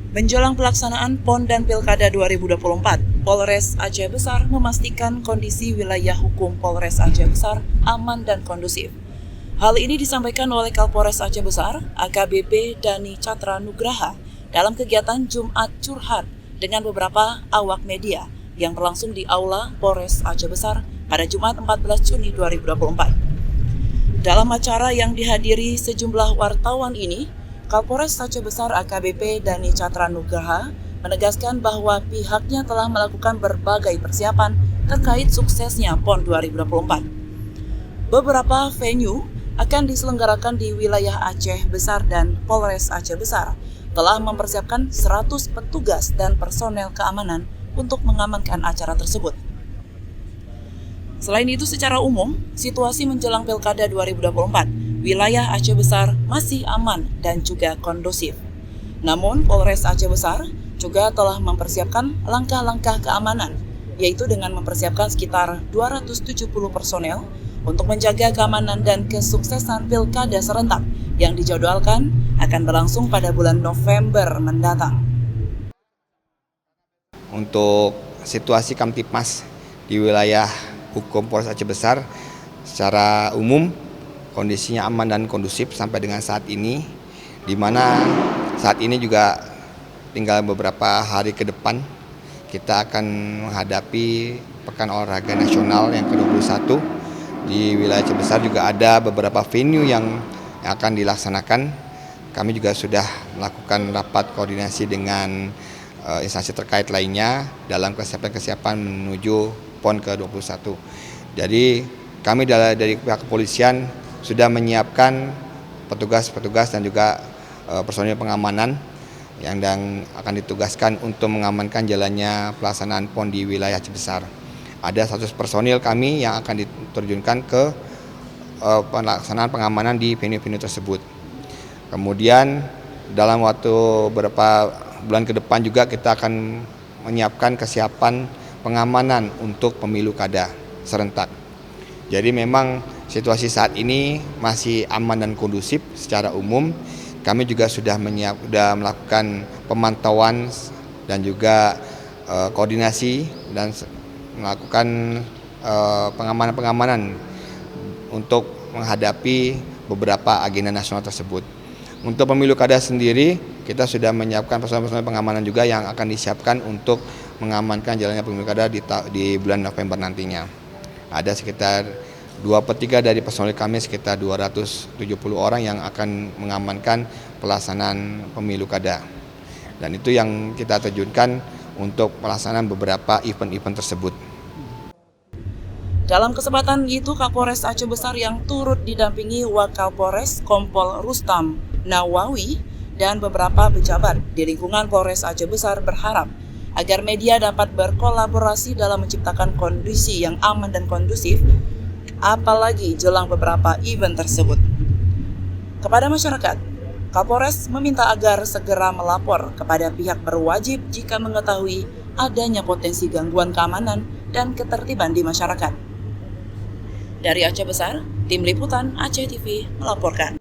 Menjelang pelaksanaan PON dan Pilkada 2024, Polres Aceh Besar memastikan kondisi wilayah hukum Polres Aceh Besar aman dan kondusif. Hal ini disampaikan oleh Kapolres Aceh Besar, AKBP Dani Catra Nugraha, dalam kegiatan Jumat Curhat dengan beberapa awak media yang berlangsung di Aula Polres Aceh Besar pada Jumat 14 Juni 2024. Dalam acara yang dihadiri sejumlah wartawan ini, Kapolres Aceh Besar AKBP Dani Catra Nugraha menegaskan bahwa pihaknya telah melakukan berbagai persiapan terkait suksesnya PON 2024. Beberapa venue akan diselenggarakan di wilayah Aceh Besar dan Polres Aceh Besar telah mempersiapkan 100 petugas dan personel keamanan untuk mengamankan acara tersebut. Selain itu, secara umum, situasi menjelang Pilkada 2024, wilayah Aceh Besar masih aman dan juga kondusif. Namun, Polres Aceh Besar juga telah mempersiapkan langkah-langkah keamanan, yaitu dengan mempersiapkan sekitar 270 personel untuk menjaga keamanan dan kesuksesan Pilkada serentak yang dijadwalkan akan berlangsung pada bulan November mendatang. Untuk situasi Kamtipmas di wilayah hukum Polres Aceh Besar, secara umum kondisinya aman dan kondusif sampai dengan saat ini, di mana saat ini juga tinggal beberapa hari ke depan kita akan menghadapi Pekan Olahraga Nasional yang ke-21. Di wilayah Aceh Besar juga ada beberapa venue yang akan dilaksanakan. Kami juga sudah melakukan rapat koordinasi dengan instansi terkait lainnya dalam kesiapan menuju PON ke-21. Jadi kami dari pihak kepolisian sudah menyiapkan petugas-petugas dan juga personil pengamanan yang akan ditugaskan untuk mengamankan jalannya pelaksanaan PON di wilayah Aceh Besar. Ada 100 personil kami yang akan diterjunkan ke pelaksanaan pengamanan di venue-venue tersebut. Kemudian dalam waktu beberapa bulan ke depan juga kita akan menyiapkan kesiapan pengamanan untuk pemilu kada serentak. Jadi memang situasi saat ini masih aman dan kondusif secara umum. Kami juga sudah melakukan pemantauan dan juga koordinasi dan melakukan pengamanan untuk menghadapi beberapa agenda nasional tersebut. Untuk pemilu kada sendiri, kita sudah menyiapkan personel-personel pengamanan juga yang akan disiapkan untuk mengamankan jalannya pemilu kada di bulan November nantinya. Ada sekitar 2/3 dari personel kami, sekitar 270 orang yang akan mengamankan pelaksanaan pemilu kada. Dan itu yang kita terjunkan untuk pelaksanaan beberapa event-event tersebut. Dalam kesempatan itu, Kapolres Aceh Besar yang turut didampingi Wakapolres Kompol Rustam Nawawi dan beberapa pejabat di lingkungan Polres Aceh Besar berharap agar media dapat berkolaborasi dalam menciptakan kondisi yang aman dan kondusif, apalagi jelang beberapa event tersebut. Kepada masyarakat, Kapolres meminta agar segera melapor kepada pihak berwajib jika mengetahui adanya potensi gangguan keamanan dan ketertiban di masyarakat. Dari Aceh Besar, Tim Liputan Aceh TV melaporkan.